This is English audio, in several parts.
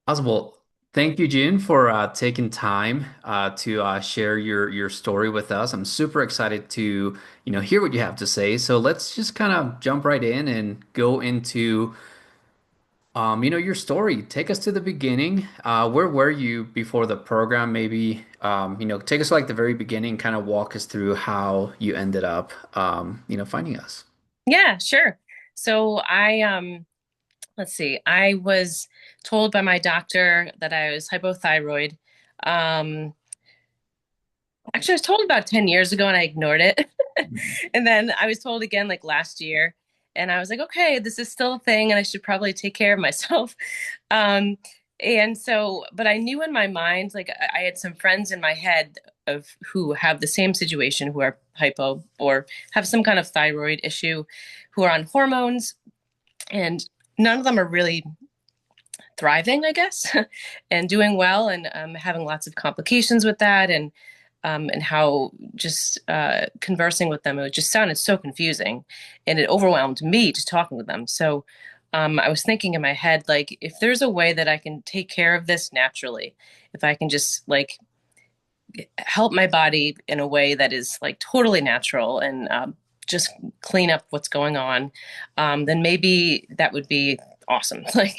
Awesome. Well, thank you, Jin, for taking time to share your story with us. I'm super excited to hear what you have to say. So let's just kind of jump right in and go into your story. Take us to the beginning. Where were you before the program? Maybe take us to like the very beginning, kind of walk us through how you ended up finding us. Yeah, sure. So let's see. I was told by my doctor that I was hypothyroid. Um, Actually, I was told about 10 years ago and I ignored it. And then I was told again like last year. And I was like, okay, this is still a thing and I should probably take care of myself. Um, and so, but I knew in my mind, like I had some friends in my head of who have the same situation, who are hypo or have some kind of thyroid issue, who are on hormones, and none of them are really thriving, I guess, and doing well, and having lots of complications with that, and how just conversing with them, it just sounded so confusing, and it overwhelmed me just talking with them. So I was thinking in my head, like, if there's a way that I can take care of this naturally, if I can just like help my body in a way that is like totally natural and just clean up what's going on, then maybe that would be awesome. Like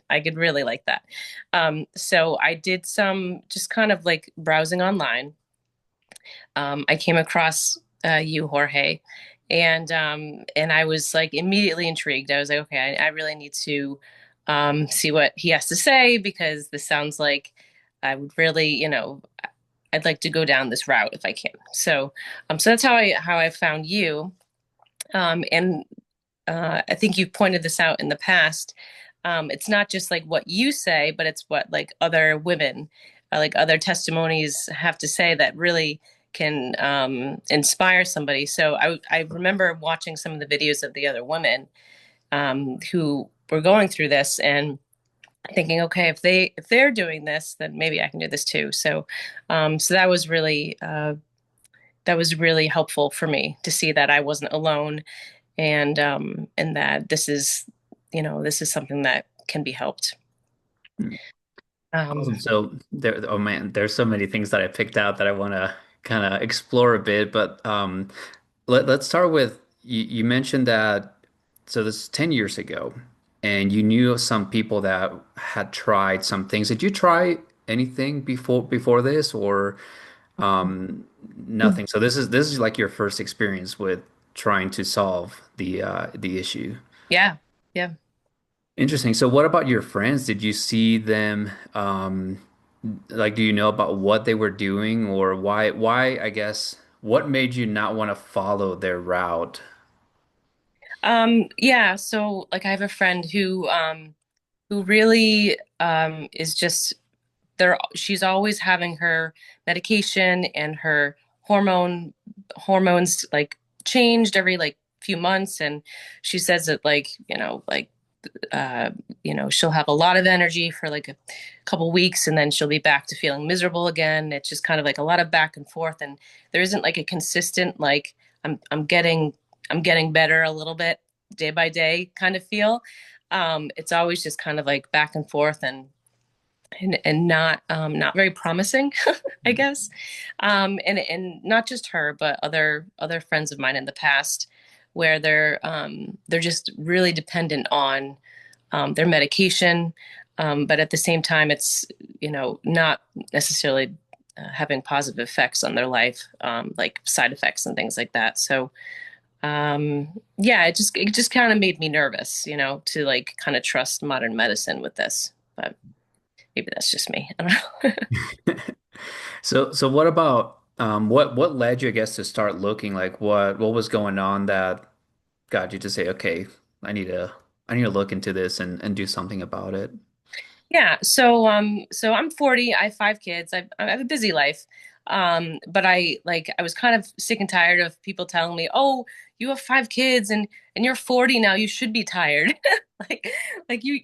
I could really like that. So I did some just kind of like browsing online. I came across you, Jorge, and I was like immediately intrigued. I was like, okay, I really need to see what he has to say because this sounds like I would really, I'd like to go down this route if I can. So that's how I found you. And I think you've pointed this out in the past. It's not just like what you say, but it's what like other women, like other testimonies have to say that really can inspire somebody. So I remember watching some of the videos of the other women who were going through this and thinking, okay, if they're doing this, then maybe I can do this too. So that was really helpful for me to see that I wasn't alone, and that this is something that can be helped. Um, Awesome. So oh man, there's so many things that I picked out that I want to kind of explore a bit, but let's start with you mentioned that so this is 10 years ago and you knew some people that had tried some things. Did you try anything before this or nothing? So this is like your first experience with trying to solve the issue. yeah, yeah. Interesting. So what about your friends? Did you see them like do you know about what they were doing or why I guess what made you not want to follow their route? Yeah, so like I have a friend who really is just there. She's always having her medication and her hormones like changed every like few months, and she says that like, uh, she'll have a lot of energy for like a couple weeks and then she'll be back to feeling miserable again. It's just kind of like a lot of back and forth, and there isn't like a consistent like I'm getting I'm getting better a little bit day by day kind of feel. It's always just kind of like back and forth, and not very promising, I guess. And not just her, but other friends of mine in the past, where they're just really dependent on their medication, but at the same time, it's not necessarily having positive effects on their life, like side effects and things like that. So yeah, it just kind of made me nervous, to like kind of trust modern medicine with this, but maybe that's just me. I don't know. So what about what led you I guess to start looking like what was going on that got you to say okay, I need to I need to look into this and do something about it. Yeah, so I'm 40, I have 5 kids. I have a busy life. But I was kind of sick and tired of people telling me, "Oh, you have 5 kids and you're 40 now, you should be tired." Like like you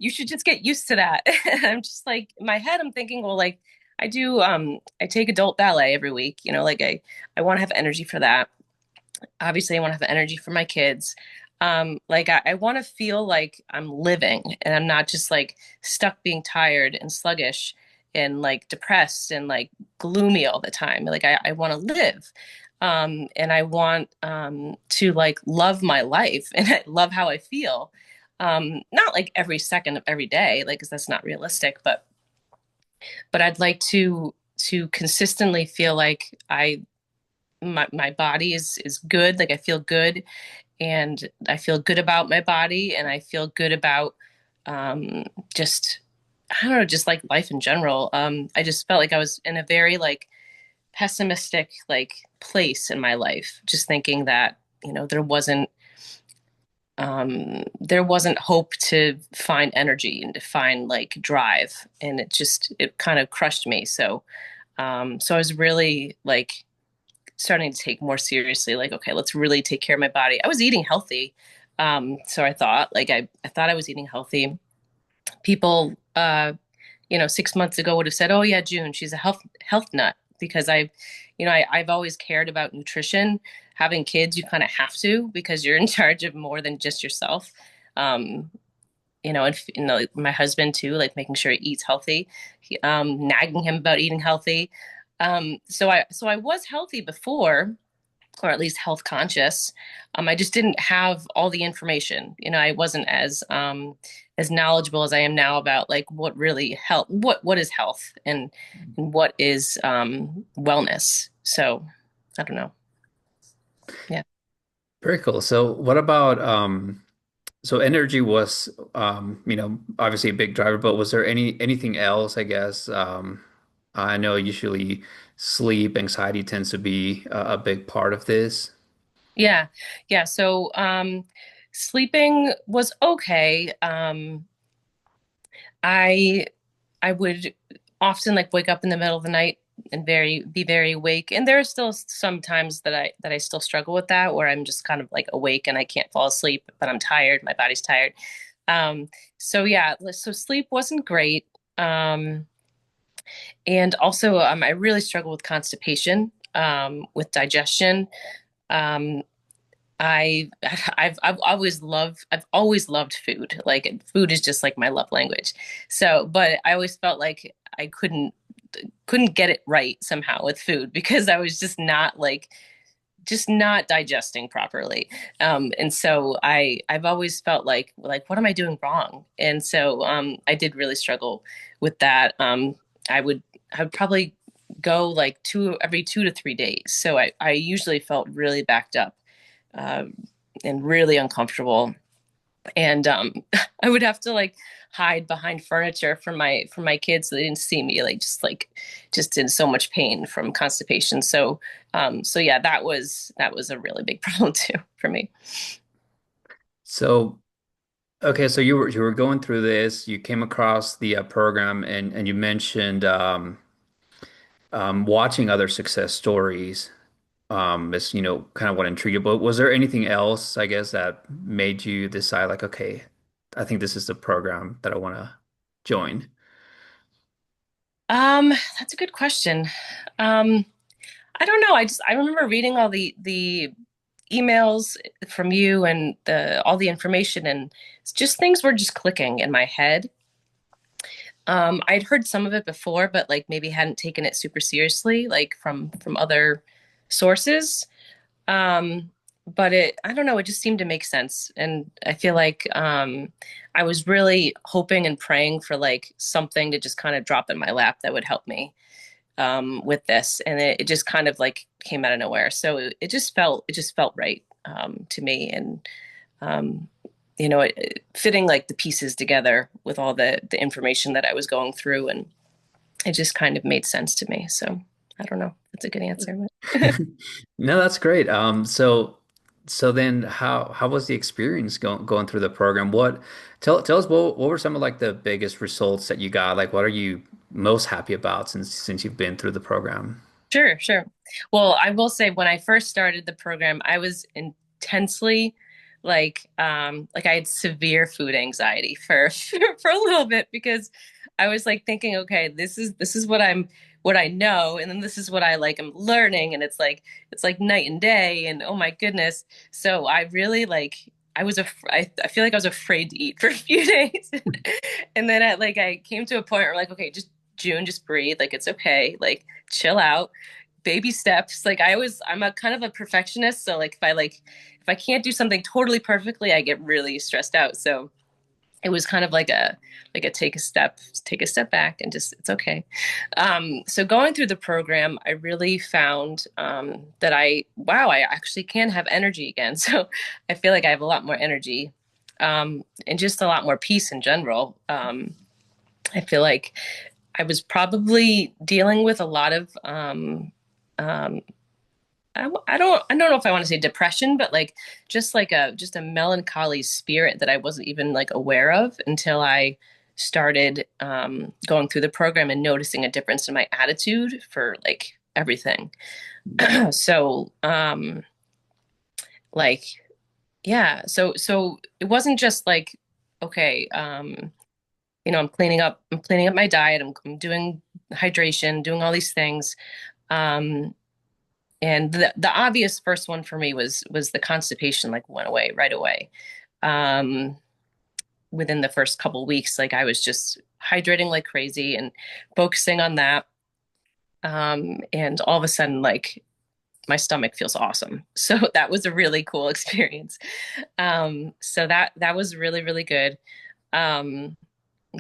should just get used to that. And I'm just like in my head I'm thinking, well, like I take adult ballet every week, like I want to have energy for that. Obviously I want to have energy for my kids. Like I want to feel like I'm living and I'm not just like stuck being tired and sluggish and like depressed and like gloomy all the time. Like I want to live. And I want to like love my life and I love how I feel. Not like every second of every day, like 'cause that's not realistic, but I'd like to consistently feel like my body is good, like I feel good and I feel good about my body and I feel good about um just I don't know, just like life in general. I just felt like I was in a very like pessimistic like place in my life, just thinking that, there wasn't hope to find energy and to find like drive. And it kind of crushed me. So I was really like starting to take more seriously, like, okay, let's really take care of my body. I was eating healthy. So I thought, like, I thought I was eating healthy. People, 6 months ago would have said, oh, yeah, June, she's a health nut because I've always cared about nutrition. Having kids, you kind of have to because you're in charge of more than just yourself. Um, and my husband too, like making sure he eats healthy, nagging him about eating healthy. So I was healthy before, or at least health conscious. I just didn't have all the information. I wasn't as knowledgeable as I am now about like what really health, what is health, and what is wellness. So I don't know. Yeah. Very cool. So what about so energy was obviously a big driver, but was there anything else, I guess? I know usually sleep, anxiety tends to be a big part of this. Yeah. Yeah. So sleeping was okay. I I would often like wake up in the middle of the night and be very awake. And there are still some times that I still struggle with that, where I'm just kind of like awake and I can't fall asleep, but I'm tired, my body's tired. Um, so yeah, so sleep wasn't great. And also I really struggle with constipation, with digestion. Um, I I've always loved food. Like food is just like my love language. So, but I always felt like I couldn't get it right somehow with food because I was just not digesting properly. And so I've always felt like what am I doing wrong? And so I did really struggle with that. I would I would probably go like every 2 to 3 days. So I usually felt really backed up, um, and really uncomfortable. And I would have to like hide behind furniture from my kids so they didn't see me, just in so much pain from constipation. So yeah, that was a really big problem too for me. So okay, so you were going through this, you came across the program and you mentioned watching other success stories is kind of what intrigued you. But was there anything else, I guess, that made you decide like, okay, I think this is the program that I want to join? Um, that's a good question. Um, I don't know. I remember reading all the emails from you and the all the information, and it's just things were just clicking in my head. I'd heard some of it before, but like maybe hadn't taken it super seriously, like from other sources. Um, but I don't know, it just seemed to make sense, and I feel like I was really hoping and praying for like something to just kind of drop in my lap that would help me with this, and it just kind of like came out of nowhere. So it just felt right to me, and um, fitting like the pieces together with all the information that I was going through, and it just kind of made sense to me. So I don't know. That's a good answer. No, that's great. So then how was the experience going through the program? Tell us what were some of like the biggest results that you got? Like what are you most happy about since you've been through the program? Sure, sure. Well, I will say when I first started the program, I was intensely like I had severe food anxiety for for a little bit because I was like thinking, okay, this is what I know, and then this is what I like I'm learning, and it's like night and day, and oh my goodness. So I really like I feel like I was afraid to eat for a few days. And then I came to a point where like, okay, just June, just breathe. Like it's okay. Like chill out. Baby steps. I'm a kind of a perfectionist. So if I can't do something totally perfectly, I get really stressed out. So it was kind of like a take a step back and just it's okay. So going through the program, I really found that I actually can have energy again. So I feel like I have a lot more energy and just a lot more peace in general. I feel like I was probably dealing with a lot of um, I don't know if I want to say depression, but like just a melancholy spirit that I wasn't even like aware of until I started going through the program and noticing a difference in my attitude for like everything. So like so it wasn't just like okay, I'm cleaning up my diet, I'm doing hydration, doing all these things. Um and the obvious first one for me was the constipation like went away right away. um Within the first couple weeks, like I was just hydrating like crazy and focusing on that. And all of a sudden, like my stomach feels awesome. So that was a really cool experience. So that was really, really good. um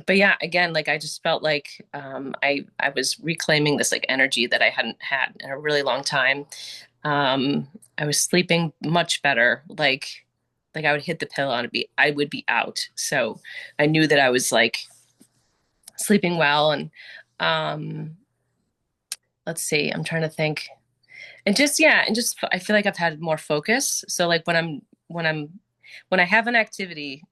but yeah, again, like I just felt like I was reclaiming this like energy that I hadn't had in a really long time. I was sleeping much better. Like I would hit the pillow and I would be out. So I knew that I was like sleeping well. And um, let's see, I'm trying to think. And just yeah, and just I feel like I've had more focus. So like when I have an activity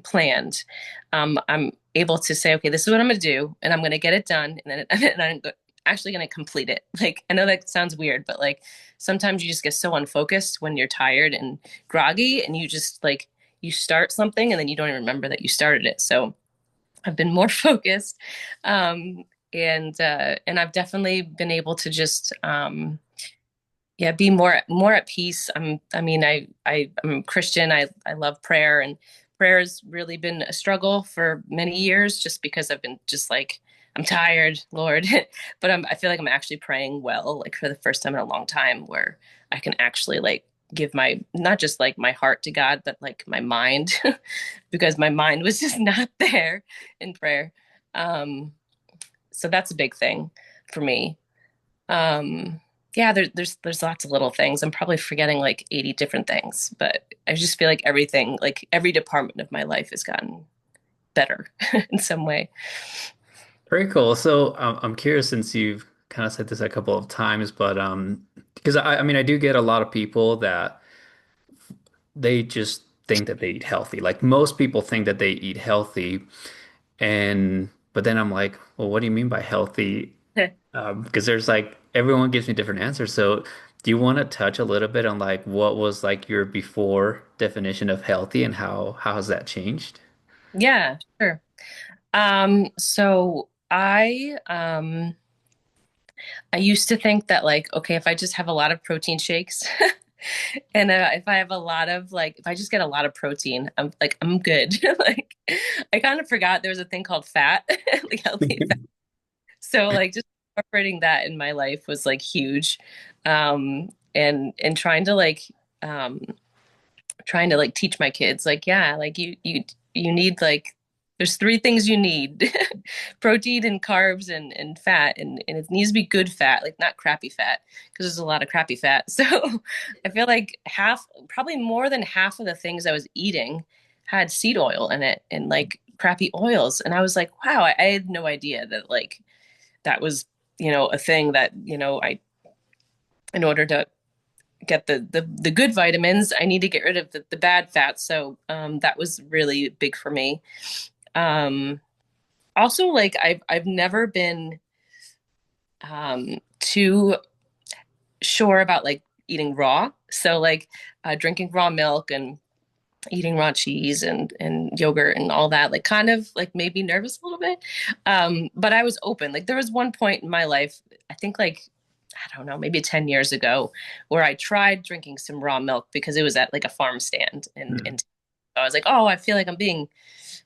planned, I'm able to say, okay, this is what I'm going to do, and I'm going to get it done, and I'm actually going to complete it. Like I know that sounds weird, but like sometimes you just get so unfocused when you're tired and groggy, and you just like you start something and then you don't even remember that you started it. So I've been more focused, and I've definitely been able to just yeah, be more at peace. I'm Christian. I love prayer, and prayer has really been a struggle for many years just because I've been just like I'm tired, Lord. But I feel like I'm actually praying well, like for the first time in a long time, where I can actually like give my not just like my heart to God, but like my mind, because my mind was just not there in prayer. Um, so that's a big thing for me. Um, yeah, there's lots of little things. I'm probably forgetting like 80 different things, but I just feel like everything, like every department of my life has gotten better in some way. Very cool. So I'm curious since you've kind of said this a couple of times, but because I mean I do get a lot of people that they just think that they eat healthy. Like most people think that they eat healthy, and but then I'm like, well, what do you mean by healthy? Because there's like everyone gives me different answers. So do you want to touch a little bit on like what was like your before definition of healthy and how has that changed? Yeah, sure. So I used to think that like, okay, if I just have a lot of protein shakes and if I have a lot of like, if I just get a lot of protein, I'm good. Like, I kind of forgot there was a thing called fat, like healthy fat. So like just incorporating that in my life was like huge. And um trying to like teach my kids like yeah, like you need like there's three things you need: protein and carbs and fat, and it needs to be good fat, like not crappy fat, because there's a lot of crappy fat. So I feel like half, probably more than half of the things I was eating had seed oil in it and like crappy oils, and I was like, wow, I had no idea that like that was a thing that I in order to get the good vitamins, I need to get rid of the bad fats. So that was really big for me. Also, like I've never been too sure about like eating raw. So like drinking raw milk and eating raw cheese and yogurt and all that, like kind of like made me nervous a little bit. But I was open. Like there was one point in my life, I think like I don't know, maybe 10 years ago, where I tried drinking some raw milk because it was at like a farm stand. Hmm. And I was like, oh, I feel like I'm being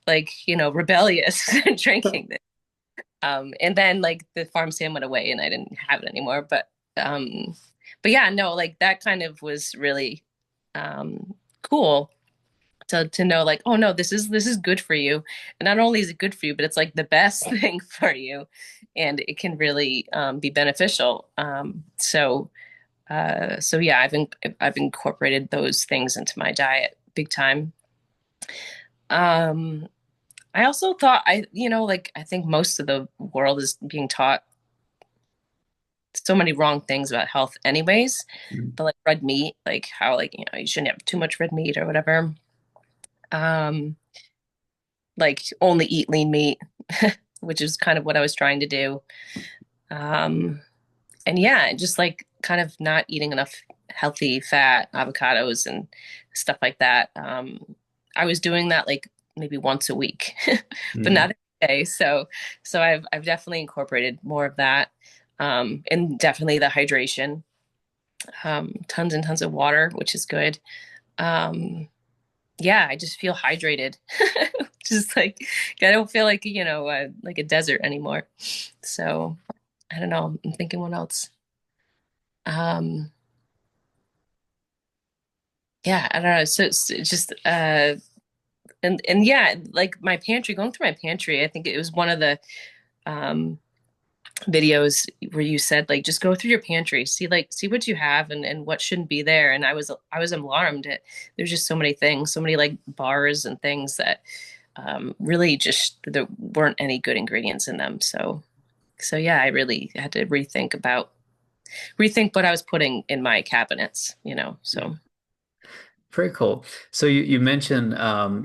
like, rebellious drinking this. And then like the farm stand went away and I didn't have it anymore. But yeah, no, like that kind of was really cool to know like, oh no, this is good for you. And not only is it good for you, but it's like the best thing for you. And it can really be beneficial. So yeah, I've incorporated those things into my diet big time. Um, I also thought like I think most of the world is being taught so many wrong things about health anyways. But like red meat, like how like you shouldn't have too much red meat or whatever. Um, like only eat lean meat, which is kind of what I was trying to do. Um, and yeah, just like kind of not eating enough healthy fat, avocados and stuff like that. I was doing that like maybe once a week, but Hmm. not every day. So I've definitely incorporated more of that. And definitely the hydration, tons and tons of water, which is good. Um, yeah, I just feel hydrated. Just like I don't feel like a desert anymore. So I don't know. I'm thinking what else. Um, yeah, I don't know. So it's just and yeah, like my pantry, going through my pantry, I think it was one of the um videos where you said like just go through your pantry, see what you have and what shouldn't be there. And I was alarmed at there's just so many things, so many like bars and things that really just there weren't any good ingredients in them. So yeah, I really had to rethink what I was putting in my cabinets. So Pretty cool. So you mentioned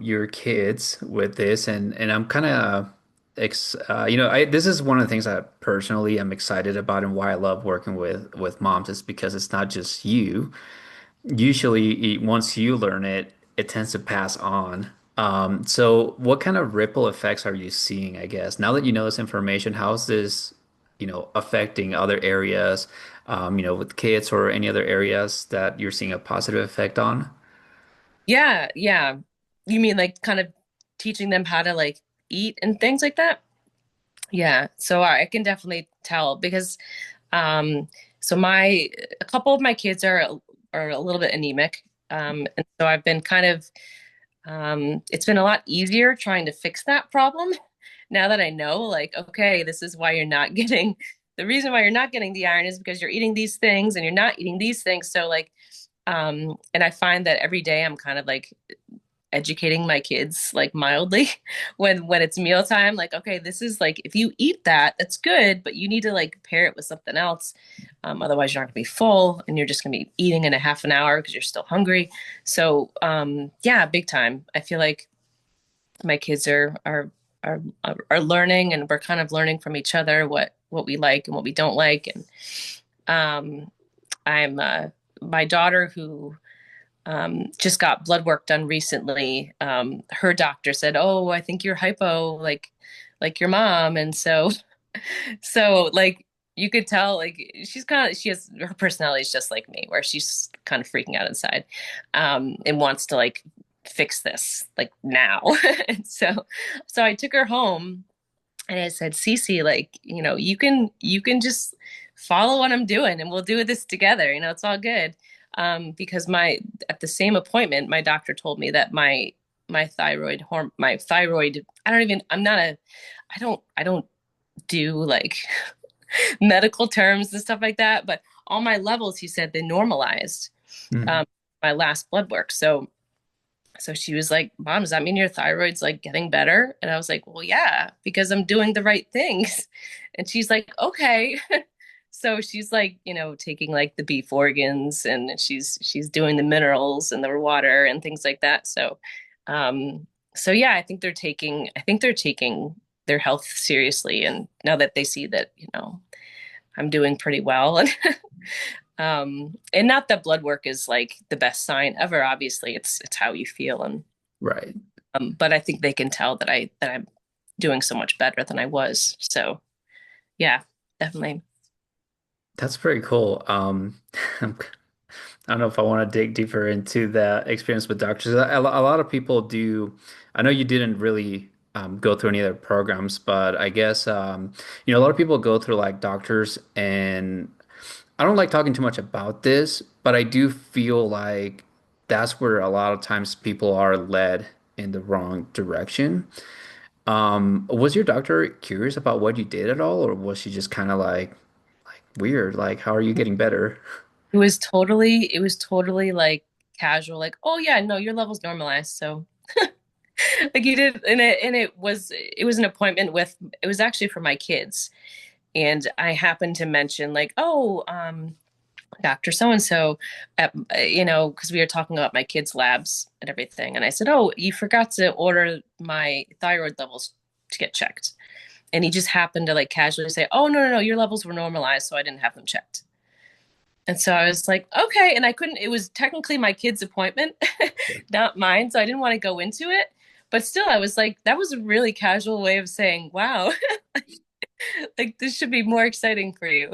your kids with this, and I'm kind of ex this is one of the things that personally I'm excited about and why I love working with moms is because it's not just you. Usually, once you learn it, it tends to pass on. So what kind of ripple effects are you seeing, I guess? Now that you know this information, how's this, affecting other areas, with kids or any other areas that you're seeing a positive effect on? yeah, yeah. You mean like kind of teaching them how to like eat and things like that? Yeah. So I can definitely tell because um so my a couple of my kids are a little bit anemic. And so I've been kind of it's been a lot easier trying to fix that problem now that I know, like, okay, this is why you're not getting the reason why you're not getting the iron is because you're eating these things and you're not eating these things. So like, and I find that every day I'm kind of like educating my kids like mildly when it's mealtime, like, okay, this is like if you eat that, that's good, but you need to like pair it with something else. Otherwise you're not gonna be full and you're just gonna be eating in a half an hour because you're still hungry. So yeah, big time. I feel like my kids are are learning and we're kind of learning from each other what we like and what we don't like. And um I'm my daughter who just got blood work done recently. Her doctor said, "Oh, I think you're hypo, like your mom." And so like you could tell, like she has her personality is just like me, where she's kind of freaking out inside, and wants to like fix this like now. And so I took her home and I said, Cece, like, you can just follow what I'm doing and we'll do this together. It's all good. Because at the same appointment, my doctor told me that my thyroid, I don't do like medical terms and stuff like that, but all my levels, he said they normalized, Hmm. um, my last blood work. So she was like, Mom, does that mean your thyroid's like getting better? And I was like, well, yeah, because I'm doing the right things. And she's like, okay. So she's like, taking like the beef organs and she's doing the minerals and the water and things like that. Um, so yeah, I think they're taking their health seriously. And now that they see that, I'm doing pretty well. And not that blood work is like the best sign ever. Obviously, it's how you feel, and Right. but I think they can tell that I'm doing so much better than I was. So yeah, definitely. That's pretty cool. I don't know if I want to dig deeper into that experience with doctors. A lot of people do. I know you didn't really go through any other programs, but I guess a lot of people go through like doctors, and I don't like talking too much about this, but I do feel like that's where a lot of times people are led in the wrong direction. Was your doctor curious about what you did at all, or was she just kind of like weird? Like, how are you getting better? It was totally like casual, like, oh yeah, no, your level's normalized. So like you did, and it was an appointment with, it was actually for my kids. And I happened to mention like, oh, Dr. So and so, because we were talking about my kids' labs and everything. And I said, oh, you forgot to order my thyroid levels to get checked. And he just happened to like casually say, oh, no, no, no, your levels were normalized. So I didn't have them checked. And so I was like, okay. And I couldn't, it was technically my kid's appointment, not mine. So I didn't want to go into it. But still, I was like, that was a really casual way of saying, wow, like this should be more exciting for you.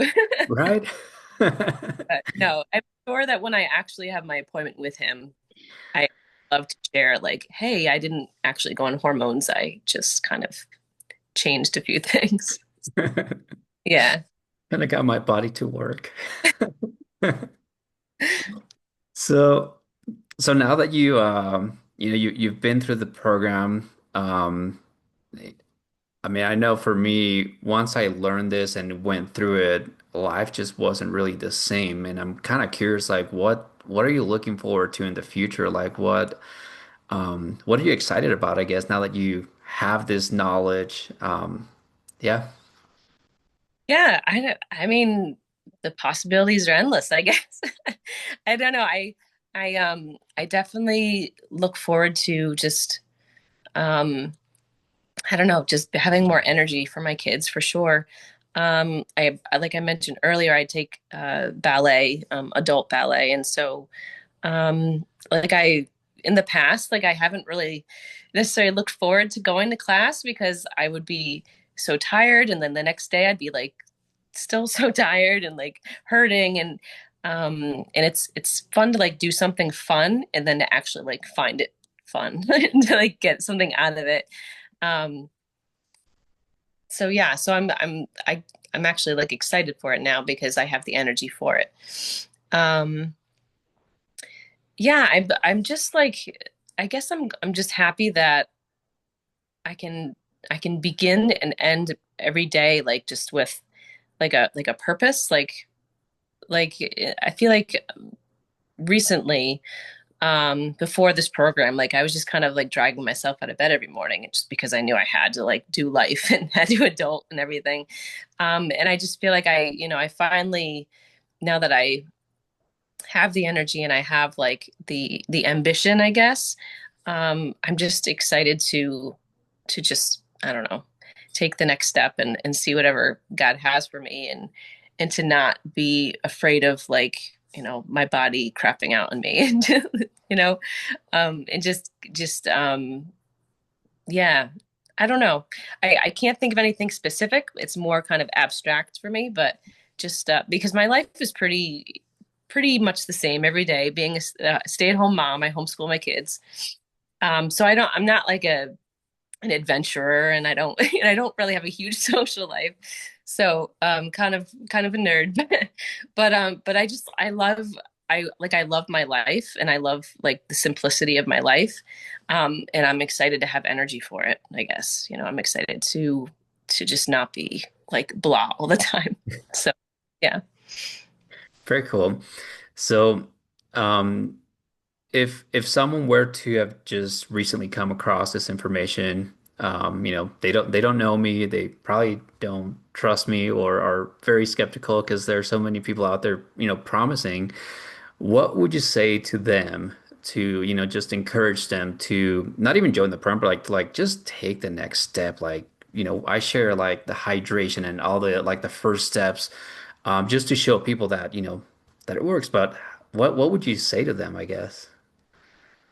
Right? But no, I'm sure that when I actually have my appointment with him, I love to share, like, hey, I didn't actually go on hormones. I just kind of changed a few things. Yeah. And I got my body to work. So, so now that you've been through the program, I mean, I know for me, once I learned this and went through it, life just wasn't really the same. And I'm kind of curious, like, what are you looking forward to in the future? Like, what are you excited about, I guess, now that you have this knowledge? Yeah, Yeah. I mean, the possibilities are endless, I guess. I don't know. I definitely look forward to just, um, I don't know, just having more energy for my kids for sure. Like I mentioned earlier, I take ballet, adult ballet, and so like I in the past, like I haven't really necessarily looked forward to going to class because I would be so tired, and then the next day I'd be like still so tired and like hurting, and it's fun to like do something fun and then to actually like find it fun and to like get something out of it. Um, so yeah, so I'm actually like excited for it now because I have the energy for it. Um, yeah, I'm just like, I guess I'm just happy that I can I can begin and end every day like just with like a purpose. Like I feel like recently, before this program, like I was just kind of like dragging myself out of bed every morning just because I knew I had to like do life and had to adult and everything. And I just feel like I finally, now that I have the energy and I have like the ambition, I guess, I'm just excited to just, I don't know, take the next step and see whatever God has for me, and to not be afraid of like, my body crapping out on me and you know, and just yeah, I don't know. I can't think of anything specific. It's more kind of abstract for me, but just because my life is pretty much the same every day. Being a stay-at-home mom, I homeschool my kids. So I'm not like an adventurer, and I don't and I don't really have a huge social life. So kind of a nerd. But I love my life, and I love like the simplicity of my life. And I'm excited to have energy for it, I guess. I'm excited to just not be like blah all the time. So yeah. very cool. So, um, if someone were to have just recently come across this information, they don't know me, they probably don't trust me or are very skeptical because there are so many people out there, promising. What would you say to them to, just encourage them to not even join the program, but like to like just take the next step? Like, I share like the hydration and all the like the first steps, just to show people that, that it works. But what would you say to them, I guess?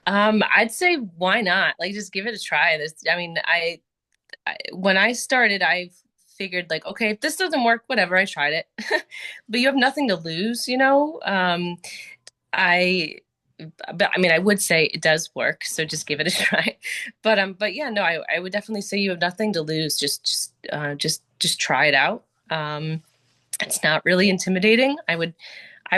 I'd say why not? Like just give it a try. I mean, when I started, I figured like, okay, if this doesn't work, whatever, I tried it. But you have nothing to lose, you know? I but I mean, I would say it does work, so just give it a try. But yeah, no, I would definitely say you have nothing to lose. Just try it out. It's not really intimidating. I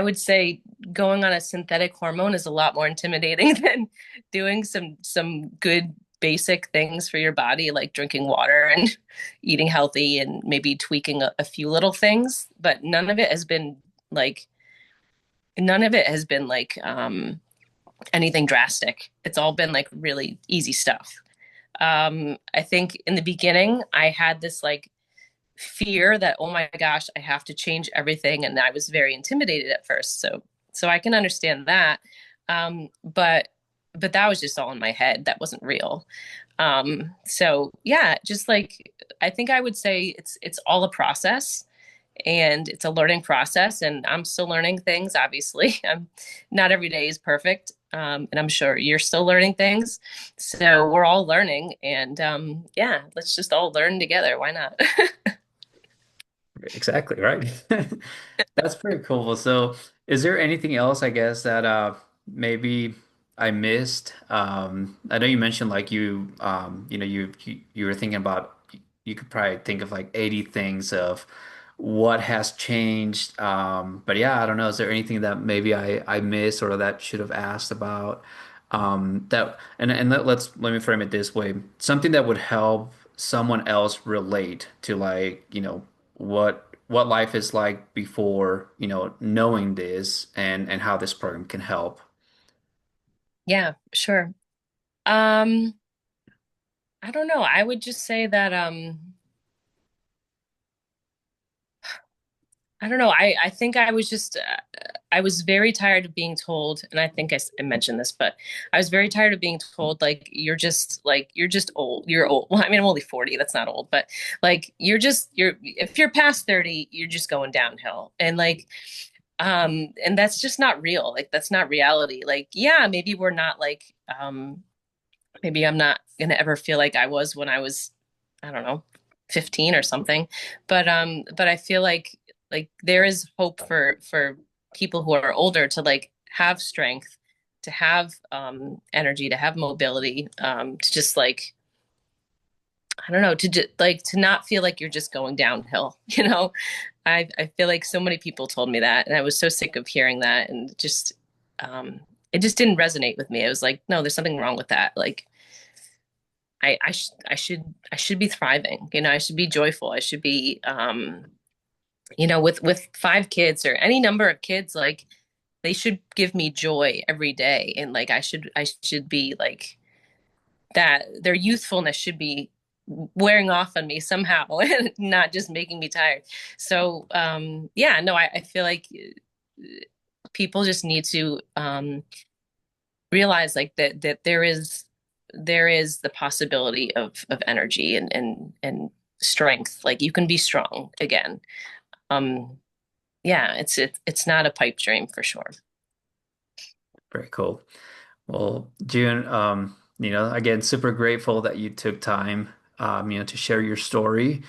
would say going on a synthetic hormone is a lot more intimidating than doing some good basic things for your body, like drinking water and eating healthy and maybe tweaking a few little things. But like none of it has been like anything drastic. It's all been like really easy stuff. I think in the beginning, I had this like fear that, oh my gosh, I have to change everything. And I was very intimidated at first. So I can understand that. But that was just all in my head. That wasn't real. So yeah, just like I think I would say it's all a process and it's a learning process and I'm still learning things obviously. I'm not every day is perfect, and I'm sure you're still learning things, so we're all learning and yeah, let's just all learn together, why not? Exactly, right. That's pretty cool. So, is there anything else, I guess, that maybe I missed? I know you mentioned like you were thinking about you could probably think of like 80 things of what has changed. But yeah, I don't know. Is there anything that maybe I missed or that should have asked about? That and let me frame it this way. Something that would help someone else relate to like, what life is like before, knowing this and how this program can help. Yeah, sure. um I don't know, I would just say that I don't know. I think I was just I was very tired of being told, and I think I mentioned this, but I was very tired of being told like you're just old. You're old. Well, I mean, I'm only 40. That's not old, but like you're if you're past 30, you're just going downhill. And that's just not real. Like that's not reality. Like yeah, maybe we're not like maybe I'm not gonna ever feel like I was when I was, I don't know, 15 or something. But I feel like there is hope for people who are older to like have strength, to have energy, to have mobility, to just like I don't know, to just like to not feel like you're just going downhill, you know? I feel like so many people told me that and I was so sick of hearing that and just it just didn't resonate with me. I was like, no, there's something wrong with that. Like I should be thriving. You know, I should be joyful. I should be you know, with five kids or any number of kids, like they should give me joy every day. And like I should be like that their youthfulness should be wearing off on me somehow and not just making me tired. So yeah, no, I feel like people just need to realize like that there is the possibility of energy and strength. Like you can be strong again. Um, yeah, it's not a pipe dream for sure. Very cool. Well, June, again, super grateful that you took time, to share your story.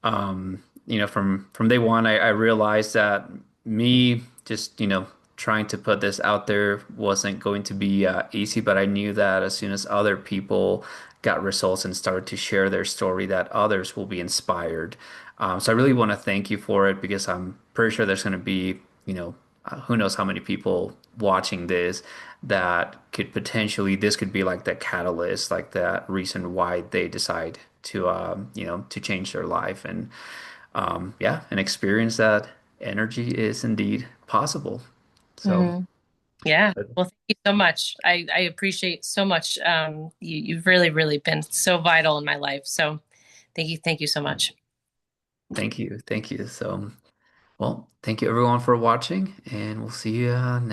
From day one, I realized that me just, trying to put this out there wasn't going to be easy, but I knew that as soon as other people got results and started to share their story, that others will be inspired. So I really want to thank you for it because I'm pretty sure there's going to be, who knows how many people watching this that could potentially, this could be like the catalyst, like that reason why they decide to, to change their life and, yeah, and experience that energy is indeed possible. So, Hmm. Yeah. Well, thank you so much. I appreciate so much. You've really, really been so vital in my life. So thank you so much. thank you. Thank you. So, well, thank you everyone for watching, and we'll see you next.